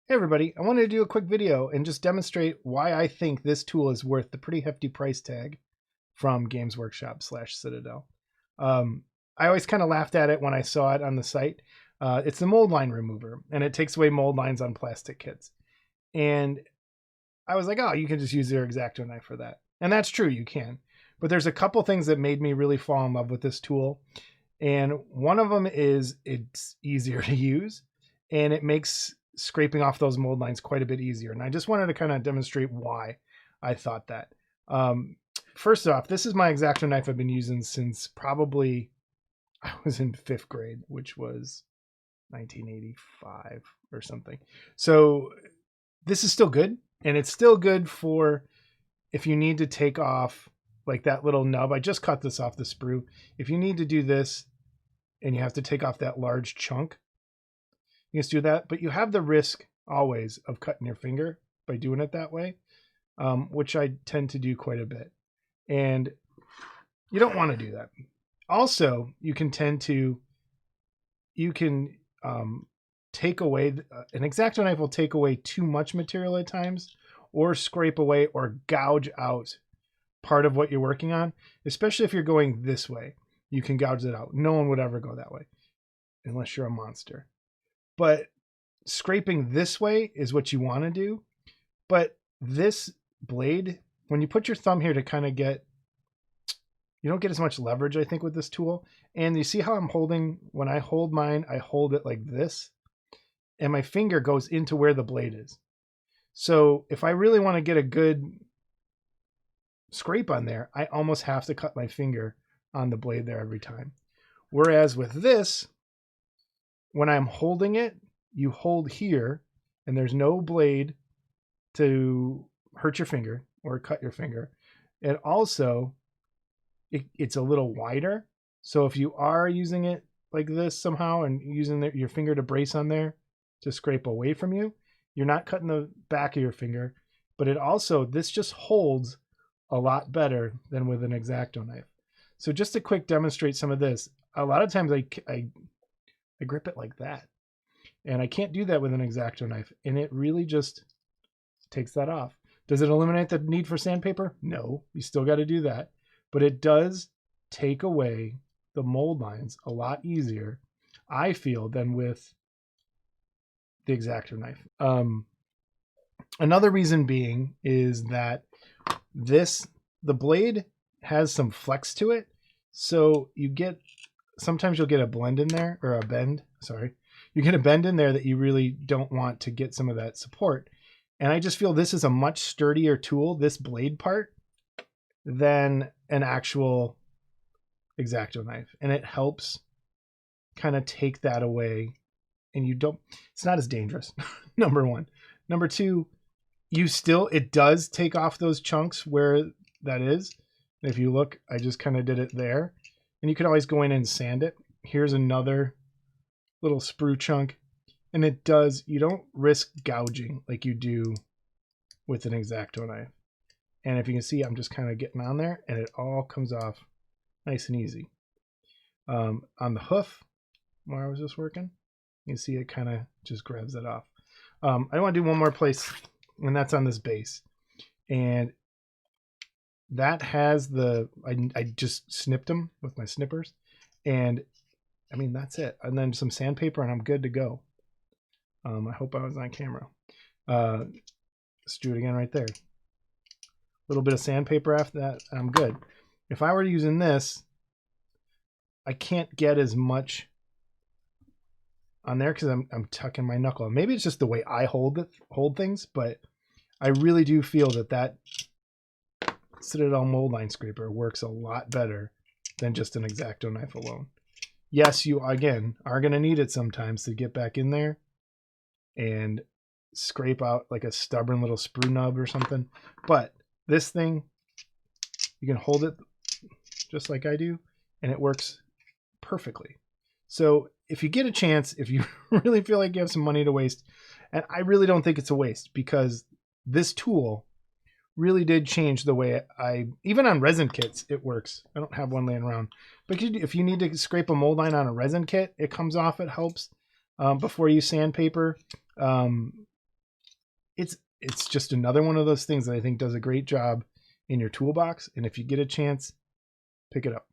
Hey everybody, I wanted to do a quick video and just demonstrate why I think this tool is worth the pretty hefty price tag from Games Workshop / Citadel. I always kind of laughed at it when I saw it on the site. It's the Mouldline remover, and it takes away mold lines on plastic kits. And I was like, oh, you can just use your X-Acto knife for that. And that's true, you can. But there's a couple things that made me really fall in love with this tool. And one of them is it's easier to use, and it makes scraping off those mold lines quite a bit easier. And I just wanted to kind of demonstrate why I thought that. First off, this is my X-Acto knife I've been using since probably I was in 5th grade, which was 1985 or something. So this is still good, and it's still good for if you need to take off like that little nub. I just cut this off the sprue. If you need to do this and you have to take off that large chunk, you just do that, but you have the risk always of cutting your finger by doing it that way, which I tend to do quite a bit. And you don't want to do that. Also, you can take away, an X-Acto knife will take away too much material at times, or scrape away or gouge out part of what you're working on, especially if you're going this way. You can gouge it out. No one would ever go that way unless you're a monster. But scraping this way is what you want to do. But this blade, when you put your thumb here to kind of you don't get as much leverage, I think, with this tool. And you see how I'm holding, when I hold mine, I hold it like this, and my finger goes into where the blade is. So if I really want to get a good scrape on there, I almost have to cut my finger on the blade there every time. Whereas with this, when I'm holding it, you hold here, and there's no blade to hurt your finger or cut your finger. And also, it's a little wider. So if you are using it like this somehow and using your finger to brace on there to scrape away from you, you're not cutting the back of your finger. But it also, this just holds a lot better than with an X-Acto knife. So just to quick demonstrate some of this, a lot of times I grip it like that, and I can't do that with an X-Acto knife, and it really just takes that off. Does it eliminate the need for sandpaper? No, you still got to do that, but it does take away the mold lines a lot easier, I feel, than with the X-Acto knife. Another reason being is that the blade has some flex to it, so sometimes you'll get a blend in there, or a bend, sorry. You get a bend in there that you really don't want to get some of that support. And I just feel this is a much sturdier tool, this blade part, than an actual X-Acto knife. And it helps kind of take that away. And it's not as dangerous, number one. Number two, it does take off those chunks where that is. And if you look, I just kind of did it there. And you can always go in and sand it. Here's another little sprue chunk. And you don't risk gouging like you do with an X-Acto knife. And if you can see, I'm just kind of getting on there, and it all comes off nice and easy. On the hoof, where I was just working, you can see it kind of just grabs it off. I want to do one more place, and that's on this base. And that has I just snipped them with my snippers, and I mean, that's it. And then some sandpaper, and I'm good to go. I hope I was on camera. Let's do it again right there. A little bit of sandpaper after that, I'm good. If I were using this, I can't get as much on there because I'm tucking my knuckle. Maybe it's just the way I hold things, but I really do feel that Citadel mold line scraper works a lot better than just an X-Acto knife alone. Yes, you again are going to need it sometimes to get back in there and scrape out like a stubborn little sprue nub or something. But this thing, you can hold it just like I do, and it works perfectly. So if you get a chance, if you really feel like you have some money to waste, and I really don't think it's a waste, because this tool really did change the way even on resin kits, it works. I don't have one laying around, but if you need to scrape a mold line on a resin kit, it comes off, it helps. Before you sandpaper, it's just another one of those things that I think does a great job in your toolbox. And if you get a chance, pick it up.